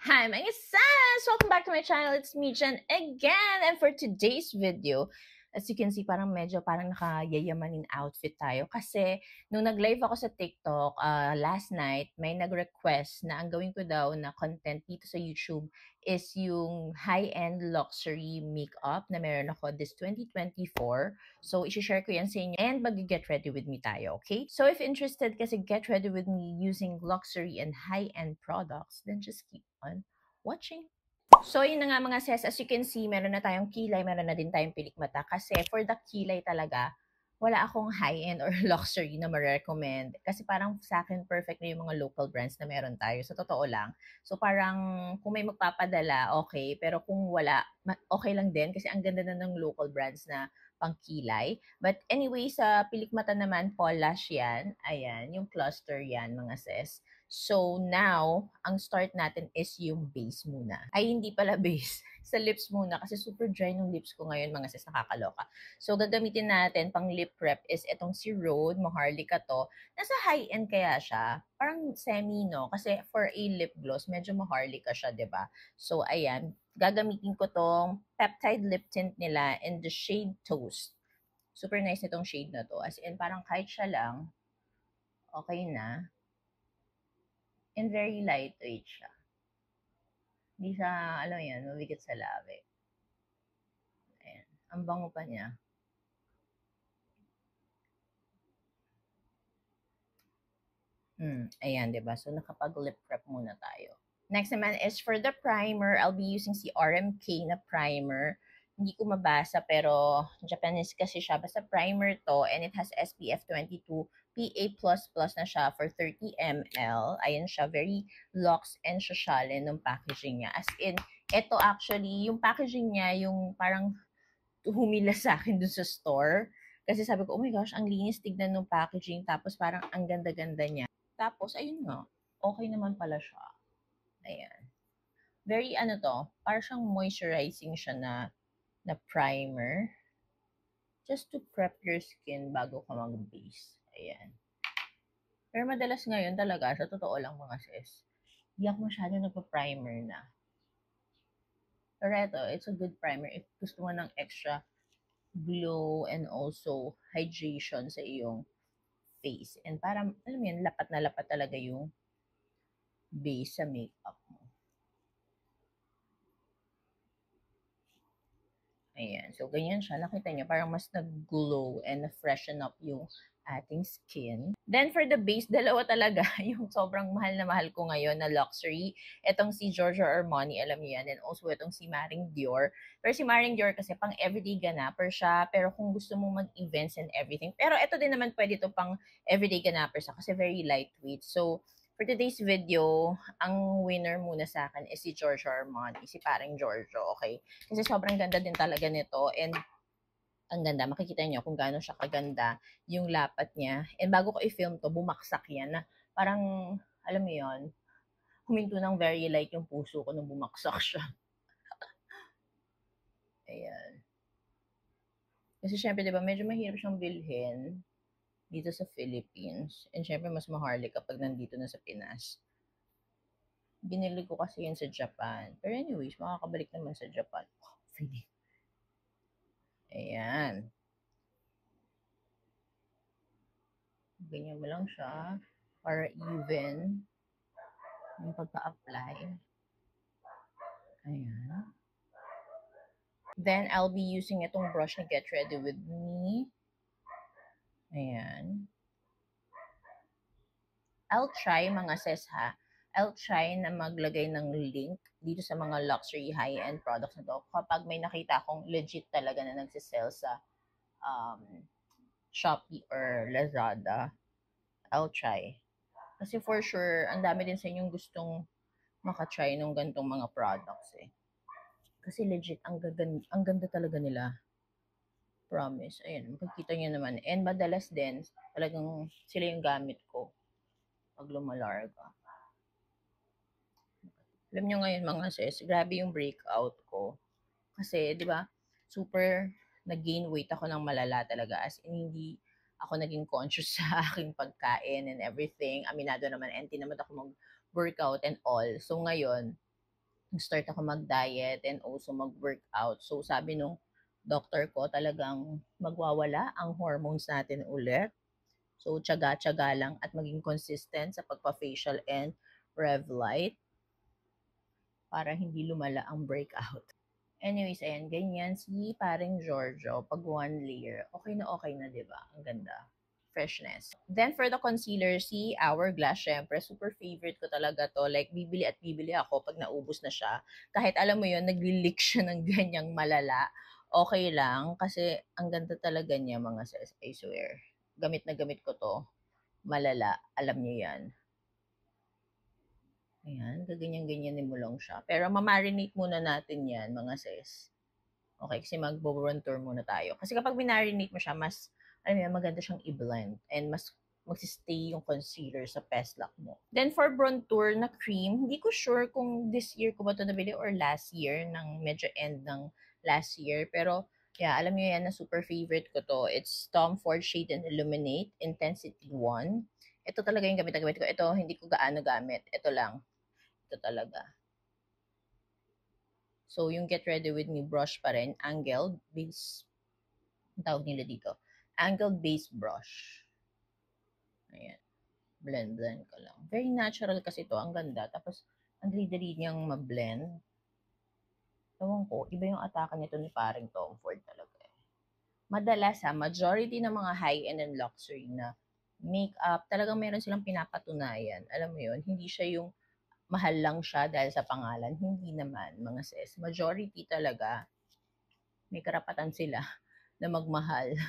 Hi, my name is Sans! Welcome back to my channel. It's me, Jen, again. And for today's video, as you can see, parang medyo parang nakayayamanin outfit tayo. Kasi nung nag-live ako sa TikTok last night, may nag-request na ang gawin ko daw na content dito sa YouTube is yung high-end luxury makeup na meron ako this 2024. So, isi-share ko yan sa inyo and mag-get ready with me tayo, okay? So, if interested kasi get ready with me using luxury and high-end products, then just keep on watching. So, yun na nga mga sis, as you can see, meron na tayong kilay, meron na din tayong pilikmata. Kasi for the kilay talaga, wala akong high-end or luxury na ma-recommend. Kasi parang sa akin, perfect na yung mga local brands na meron tayo. Sa totoo lang. So, parang kung may magpapadala, okay. Pero kung wala, okay lang din. Kasi ang ganda na ng local brands na pangkilay. But anyway, sa pilikmata naman, Paul Lash yan. Ayan, yung cluster yan, mga sis. So now, ang start natin is yung base muna. Ay, hindi pala base. Sa lips muna kasi super dry ng lips ko ngayon, mga sis, nakakaloka. So gagamitin natin pang lip prep is itong si Rhode, Maharlika to. Nasa high-end kaya siya. Parang semi, no? Kasi for a lip gloss, medyo Maharlika siya, 'di ba? So ayan, gagamitin ko tong peptide lip tint nila in the shade Toast. Super nice nitong shade na to. As in, parang kahit siya lang, okay na. And very lightweight siya. Hindi siya, alam yan, mabigat sa labi. Ayan. Ang bango pa niya. Ayan, diba? So, nakapag-lip prep muna tayo. Next naman is for the primer, I'll be using si RMK na primer. Hindi ko mabasa pero Japanese kasi siya. Basta primer to and it has SPF 22, PA++ na siya for 30 ml. Ayan siya, very luxe and sociale nung packaging niya. As in, ito actually, yung packaging niya, yung parang humila sa akin dun sa store. Kasi sabi ko, oh my gosh, ang linis tignan ng packaging. Tapos parang ang ganda-ganda niya. Tapos, ayun nga, okay naman pala siya. Ayan. Very parang siyang moisturizing siya na primer. Just to prep your skin bago ka mag-base. Ayan. Pero madalas ngayon talaga, sa totoo lang mga sis, hindi ako masyado nagpa-primer na. Pero ito, it's a good primer if gusto mo ng extra glow and also hydration sa iyong face. And parang, alam mo yun, lapat na lapat talaga yung base sa makeup mo. Ayan. So, ganyan siya. Nakita niyo, parang mas nag-glow and na-freshen up yung ating skin. Then, for the base, dalawa talaga yung sobrang mahal na mahal ko ngayon na luxury. Itong si Giorgio Armani, alam niyo yan. And also, itong si Maring Dior. Pero si Maring Dior kasi pang everyday ganapper siya. Pero kung gusto mo mag-events and everything. Pero ito din naman pwede to pang everyday ganapper siya kasi very lightweight. So, for today's video, ang winner muna sa akin is si Giorgio Armani, si parang Giorgio, okay? Kasi sobrang ganda din talaga nito and ang ganda, makikita niyo kung gaano siya kaganda yung lapat niya. And bago ko i-film to, bumaksak yan na parang, alam mo yon, huminto ng very light yung puso ko nung bumaksak siya. Ayan. Kasi syempre, di ba, medyo mahirap siyang bilhin dito sa Philippines. And syempre, mas maharli kapag nandito na sa Pinas. Binili ko kasi yun sa Japan. Pero anyways, makakabalik naman sa Japan. Ayan. Ganyan mo lang siya para even yung pagka-apply. Ayan. Then, I'll be using itong brush na Get Ready With Me. Ayan. I'll try mga sis ha. I'll try na maglagay ng link dito sa mga luxury high-end products na to kapag may nakita akong legit talaga na nagsisell sa Shopee or Lazada. I'll try. Kasi for sure, ang dami din sa inyong gustong makatry ng gantong mga products eh. Kasi legit, ang ganda talaga nila. Promise. Ayun, makikita nyo naman. And madalas din, talagang sila yung gamit ko pag lumalarga. Alam nyo ngayon mga sis, grabe yung breakout ko. Kasi, di ba, super nag-gain weight ako ng malala talaga. As in, hindi ako naging conscious sa aking pagkain and everything. Aminado naman, and tinamad ako mag-workout and all. So, ngayon, nag-start ako mag-diet and also mag-workout. So, sabi nung doctor ko, talagang magwawala ang hormones natin ulit. So, tiyaga-tiyaga lang at maging consistent sa pagpa-facial and Revlite para hindi lumala ang breakout. Anyways, ayan, ganyan si paring Giorgio. Pag one layer, okay na, di ba? Ang ganda. Freshness. Then, for the concealer, si Hourglass, syempre, super favorite ko talaga to. Like, bibili at bibili ako pag naubos na siya. Kahit alam mo yun, nagli-leak siya ng ganyang malala. Okay lang, kasi ang ganda talaga niya, mga sis. I swear. Gamit na gamit ko to. Malala. Alam niyo yan. Ayan, gaganyan-ganyanin mo lang siya. Pero mamarinate muna natin yan, mga sis. Okay, kasi mag-run tour muna tayo. Kasi kapag binarinate mo siya, mas, alam mo yan, maganda siyang i-blend. And mas magsistay yung concealer sa Pestlock mo. Then for Brontour na cream, hindi ko sure kung this year ko ba ito nabili or last year, ng medyo end ng last year. Pero, yeah, alam niyo yan na super favorite ko to. It's Tom Ford Shade and Illuminate Intensity 1. Ito talaga yung gamit na gamit ko. Ito, hindi ko gaano gamit. Ito lang. Ito talaga. So, yung Get Ready With Me brush pa rin, angled base, ang tawag nila dito, angled base brush. Ayan. Blend ko lang. Very natural kasi to, ang ganda. Tapos, ang dali-dali niyang ma-blend. Ewan ko, iba yung atake nito ni paring Tom Ford talaga. Madalas majority ng mga high-end and luxury na makeup, talagang meron silang pinapatunayan. Alam mo yun, hindi siya yung mahal lang siya dahil sa pangalan. Hindi naman, mga sis. Majority talaga, may karapatan sila na magmahal.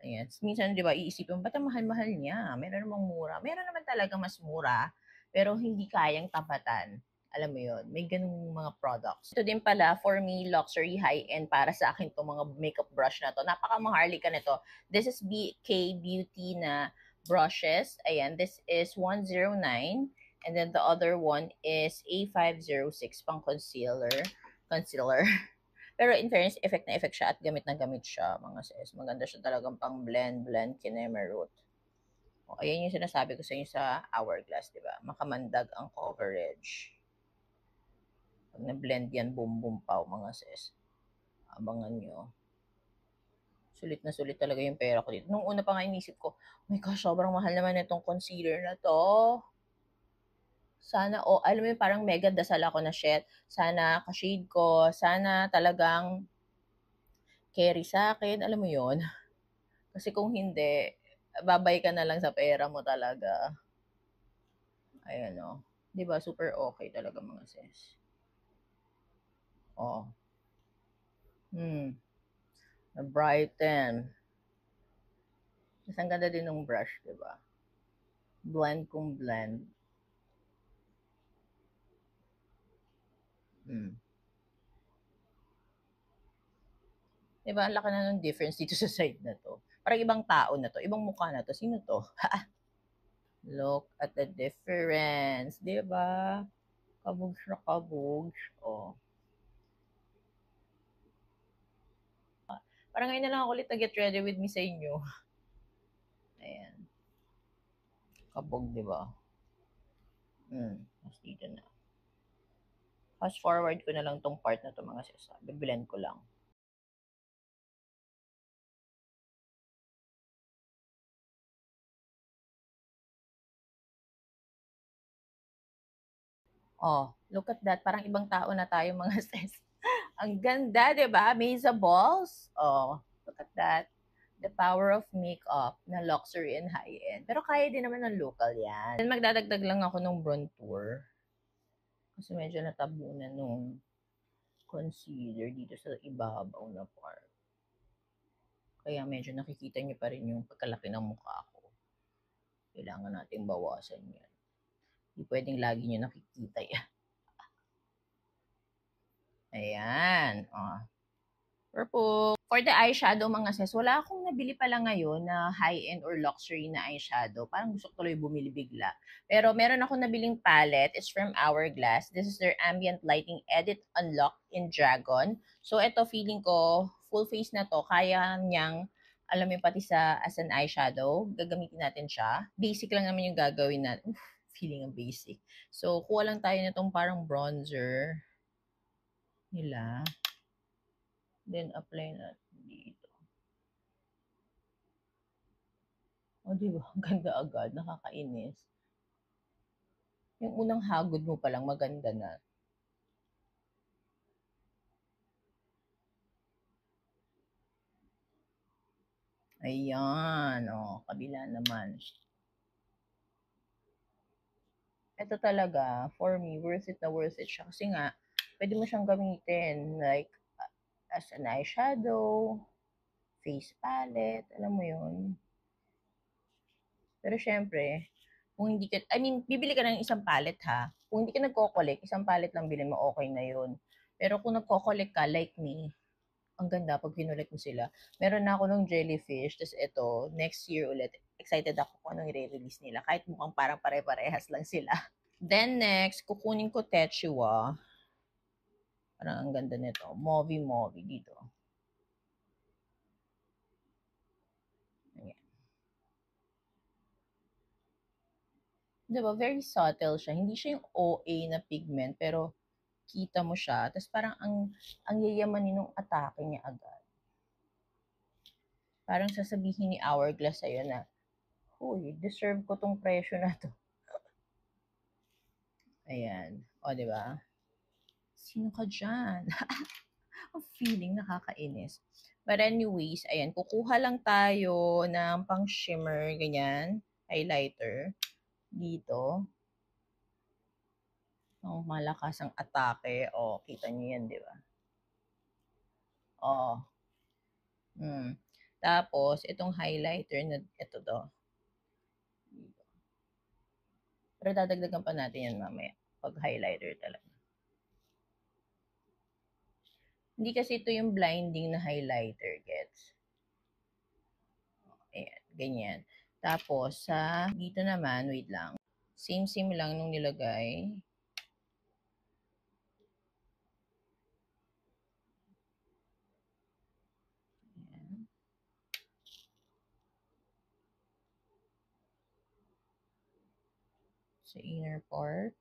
Ayan. Minsan, di ba, iisipin, ba't ang mahal-mahal niya? Meron namang mura. Meron naman talaga mas mura, pero hindi kayang tapatan. Alam mo yun, may ganung mga products. Ito din pala, for me, luxury high-end para sa akin itong mga makeup brush na to. Napaka-maharlika nito. This is BK Beauty na brushes. Ayan, this is 109. And then the other one is A506 pang concealer. Pero in fairness, effect na effect siya at gamit na gamit siya, mga sis. Maganda siya talagang pang blend, Kinemerut. O, ayan yung sinasabi ko sa inyo sa Hourglass, di ba? Makamandag ang coverage. Pag na-blend yan, boom, boom, pow, mga sis. Abangan nyo. Sulit na sulit talaga yung pera ko dito. Nung una pa nga inisip ko, oh my gosh, sobrang mahal naman itong concealer na to. Sana, alam mo yun, parang mega dasal ako na shit. Sana ka-shade ko. Sana talagang carry sa akin. Alam mo yun? Kasi kung hindi, babay ka na lang sa pera mo talaga. Ayan o. Diba? Super okay talaga, mga sis. Oh. Na-brighten. Mas ang ganda din ng brush, diba? Blend kung blend. Diba? Ang laki na ng difference dito sa side na to. Parang ibang tao na to. Ibang mukha na to. Sino to? Look at the difference. Diba? Kabog na kabog. Oh. Parang ngayon na lang ako ulit na get ready with me sa inyo. Ayan. Kabog, diba? Mas dito na. Fast forward ko na lang tong part na to, mga sis. Biblend ko lang. Oh, look at that. Parang ibang tao na tayo, mga sis. Ang ganda, di ba? Mesa balls. Oh, look at that. The power of makeup na luxury and high-end. Pero kaya din naman ng local yan. Then magdadagdag lang ako ng Brontour. Kasi medyo natabunan nung concealer dito sa ibabaw na part. Kaya medyo nakikita niyo pa rin yung pagkalaki ng mukha ko. Kailangan natin bawasan yan. Hindi pwedeng lagi niyo nakikita yan. Ayan. Oh. Purple. For the eyeshadow, mga sis, wala akong nabili pala ngayon na high-end or luxury na eyeshadow. Parang gusto ko tuloy bumili bigla. Pero meron ako nabiling palette. It's from Hourglass. This is their Ambient Lighting Edit Unlock in Dragon. So, ito, feeling ko, full face na to. Kaya niyang, alam mo pati sa as an eyeshadow, gagamitin natin siya. Basic lang naman yung gagawin natin. feeling ang basic. So, kuha lang tayo nitong parang bronzer nila. Then, apply natin dito. O, diba? Ang ganda agad. Nakakainis. Yung unang hagod mo palang maganda na. Ayan. O, kabila naman. Ito talaga, for me, worth it na worth it siya. Kasi nga, pwede mo siyang gamitin. Like, as an eyeshadow, face palette, alam mo yun. Pero syempre, kung hindi ka, I mean, bibili ka ng isang palette ha. Kung hindi ka nagko-collect, isang palette lang bilhin mo, okay na yun. Pero kung nagko-collect ka, like me, ang ganda pag kinulit mo sila. Meron na ako ng jellyfish, tapos ito, next year ulit, excited ako kung anong i-release nila. Kahit mukhang parang pare-parehas lang sila. Then next, kukunin ko Techua. Parang ang ganda nito. Movie dito. Ayan. Diba? Very subtle siya. Hindi siya yung OA na pigment, pero kita mo siya. Tapos parang ang yayamanin ng atake niya agad. Parang sasabihin ni Hourglass sa'yo na, huy, deserve ko tong presyo na to. Ayan. O, diba? Sino ka dyan? Ang feeling nakakainis. But anyways, ayan, kukuha lang tayo ng pang shimmer, ganyan, highlighter, dito. Ang malakas ang atake. O, kita niyo yan, di ba? O. Tapos, itong highlighter na, ito to. Pero dadagdagan pa natin yan mamaya. Pag highlighter talaga. Hindi kasi ito yung blinding na highlighter, gets? Ayan, ganyan. Tapos, sa dito naman, wait lang. Same lang nung nilagay. Ayan. Sa inner part.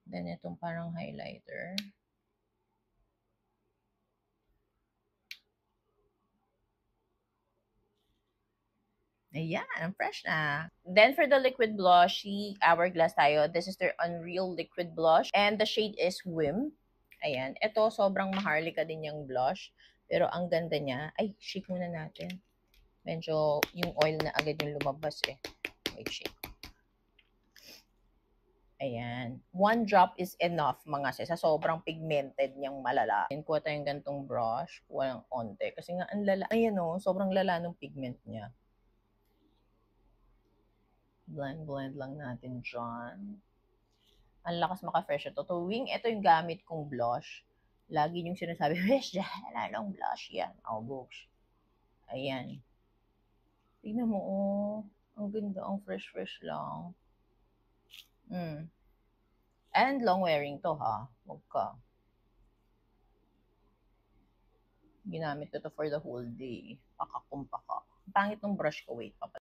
Then, itong parang highlighter. Ayan, ang fresh na. Then, for the liquid blush, Hourglass tayo. This is their Unreal Liquid Blush. And the shade is Whim. Ayan. Ito, sobrang maharlika din yung blush. Pero ang ganda niya. Ay, shake muna natin. Medyo yung oil na agad yung lumabas eh. Wait, shake. Ayan. One drop is enough, mga sis. Sa sobrang pigmented niyang malala. And kuha tayong gantong brush. Kuha ng onte. Kasi nga, ang lala. Ayan o, sobrang lala ng pigment niya. Blend lang natin dyan. Ang lakas maka-fresh ito. Tuwing ito yung gamit kong blush, lagi yung sinasabi, Wish, lalong blush yan. Oh, books. Ayan. Tignan mo, oh. Ang ganda, ang fresh lang. And long wearing to, ha. Huwag ka. Ginamit ko to for the whole day. Pakakumpaka. Pangit ng brush ko. Wait, papalit.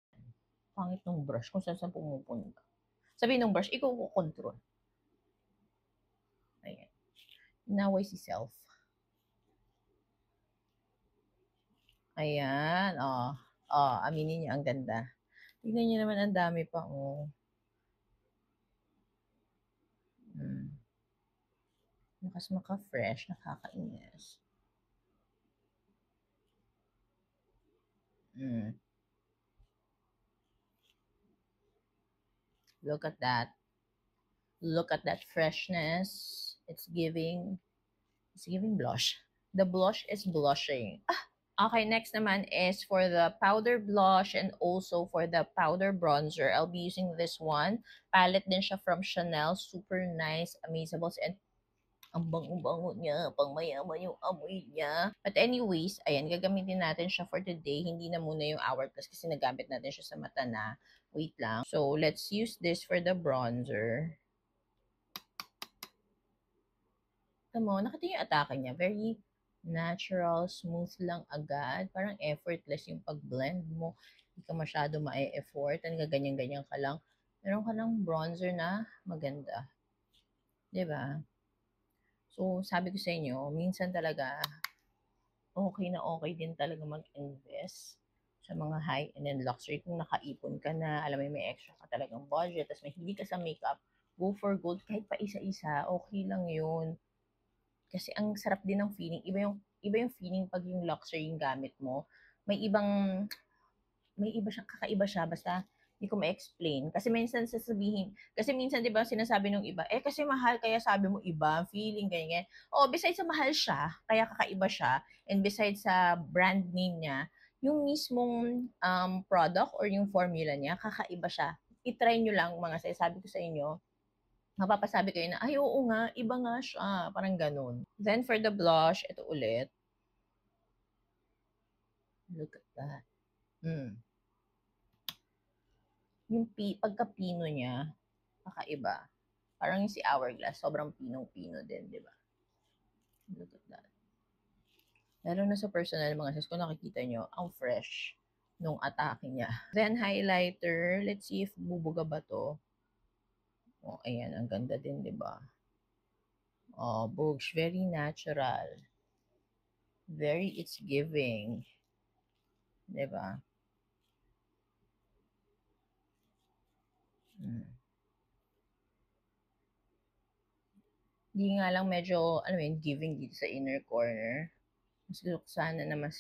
Pangit ng brush kung saan pumupunta. Sabi ng brush, ikaw ko control. Ayan. Inaway si self. Ayan. Aminin niya ang ganda. Tignan niyo naman, ang dami pa. Oh. Nakas maka-fresh. Nakakainis. Look at that. Look at that freshness. It's giving blush. The blush is blushing. Okay, next naman is for the powder blush and also for the powder bronzer. I'll be using this one. Palette din siya from Chanel. Super nice, amazables, and ang bango-bango niya. Pang mayaman yung amoy niya. But anyways, ayan, gagamitin natin siya for today. Hindi na muna yung Hourglass kasi nagamit natin siya sa mata na. Wait lang. So, let's use this for the bronzer. Ito mo, nakita yung atake niya. Very Natural, smooth lang agad. Parang effortless yung pag-blend mo. Hindi ka masyado ma-effort. Ganyan-ganyan ka lang. Meron ka ng bronzer na maganda. 'Di ba? So, sabi ko sa inyo, minsan talaga, okay din talaga mag-invest sa mga high-end and luxury. Kung nakaipon ka na, alam mo may extra ka talagang budget, tapos may hindi ka sa makeup, go for gold. Kahit pa isa-isa, okay lang yun. Kasi ang sarap din ng feeling. Iba yung feeling pag yung luxury yung gamit mo. May ibang may iba siya, kakaiba siya, basta hindi ko ma-explain. Kasi minsan sasabihin, kasi minsan 'di ba sinasabi nung iba, kasi mahal kaya sabi mo iba, feeling ganyan. Oh, besides sa mahal siya, kaya kakaiba siya, and besides sa brand name niya, yung mismong product or yung formula niya, kakaiba siya. I-try nyo lang mga sabi ko sa inyo, mapapasabi kayo na, ay oo nga, iba nga siya, parang ganun. Then for the blush, ito ulit. Look at that. Mm. Yung pagka-pino niya, kakaiba. Parang yung si Hourglass, sobrang pinong-pino din, di ba? Look at that. Lalo na sa personal, mga sis, kung nakikita nyo, ang fresh nung atake niya. Then, highlighter. Let's see if bubuga ba to. Oh, ayan. Ang ganda din, di ba? Oh, Bogs. Very natural. Very, it's giving. Di ba? Hmm. Hindi nga lang medyo, ano yun, giving dito sa inner corner. Mas gusto ko sana na mas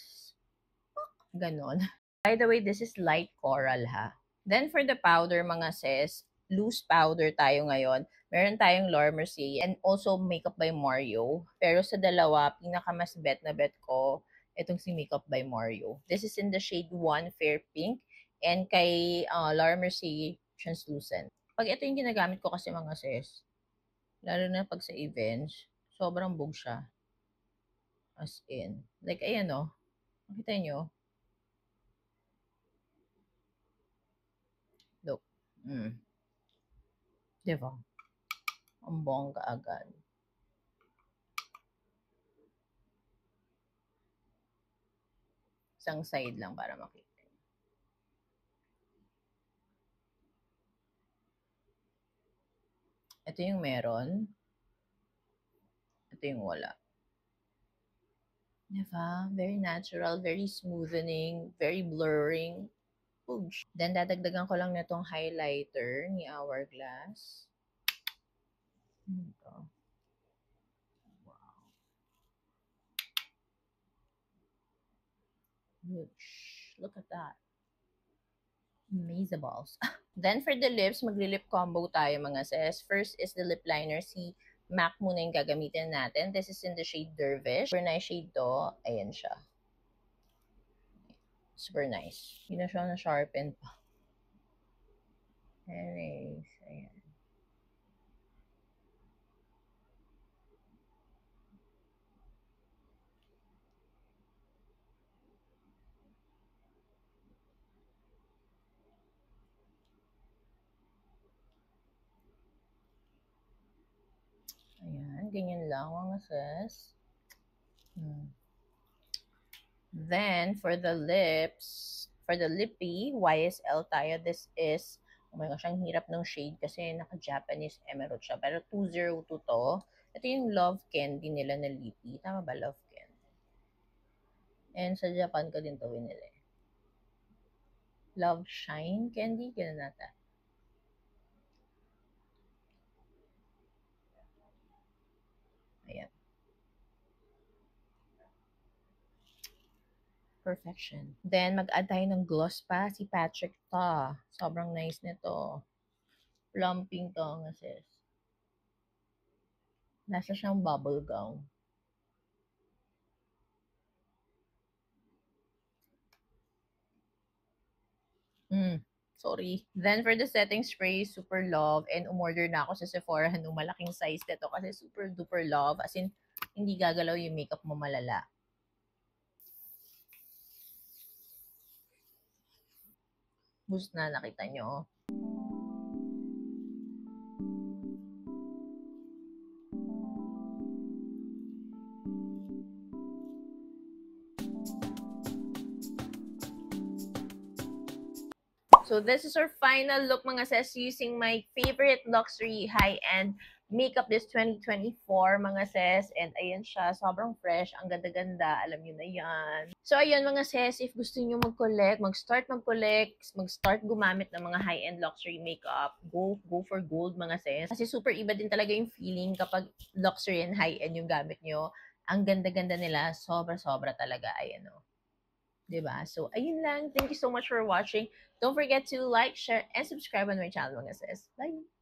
ganon. By the way, this is light coral ha. Then for the powder mga sis, loose powder tayo ngayon. Meron tayong Laura Mercier and also Makeup by Mario. Pero sa dalawa, pinakamas bet na bet ko, itong si Makeup by Mario. This is in the shade 1 Fair Pink and kay Laura Mercier Translucent. Pag ito yung ginagamit ko kasi mga sis, lalo na pag sa events, sobrang bug siya. As in. Like, ayan o. Makita nyo? Look. Mm. Diba? Ang bongga agad. Isang side lang para makita. Ito yung meron. Ito yung wala. Diba? Very natural, very smoothening, very blurring. Oosh. Then, dadagdagan ko lang na itong highlighter ni Hourglass. Ito. Wow. Oosh. Look at that. Amazables. Then, for the lips, magli-lip combo tayo mga sis. First is the lip liner. Si MAC muna yung gagamitin natin. This is in the shade Dervish. Super nice shade to. Ayan siya. Super nice. Hindi na siya na-sharpen pa. Anyways, ayan. Ayan, ganyan lang mga sis. Then, for the lips, for the lippy, YSL tayo. This is, oh my gosh, ang hirap ng shade kasi naka-Japanese emerald siya. Pero 202 to. Ito yung Love Candy nila na lippy. Tama ba, Love Candy? And sa Japan ko din to winili. Love Shine Candy? Ganun nata. Ayan. Perfection. Then, mag-add tayo ng gloss pa. Si Patrick to. Sobrang nice nito. Plumping to nga sis. Nasa siyang bubble gum. Sorry. Then, for the setting spray, super love. And umorder na ako sa Sephora nung malaking size nito kasi super duper love. As in, hindi gagalaw yung makeup mo malala. Boost na, nakita nyo. So this is our final look mga sis using my favorite luxury high-end makeup this 2024 mga sis. And ayan siya, sobrang fresh, ang ganda-ganda, alam niyo na yan. So ayun mga sis, if gusto niyo mag-collect, mag-start gumamit ng mga high-end luxury makeup, go for gold mga sis. Kasi super iba din talaga yung feeling kapag luxury and high-end yung gamit niyo. Ang ganda-ganda nila, sobra-sobra talaga, ayan o. Diba? So, ayun lang. Thank you so much for watching. Don't forget to like, share, and subscribe on my channel mga sis. Bye!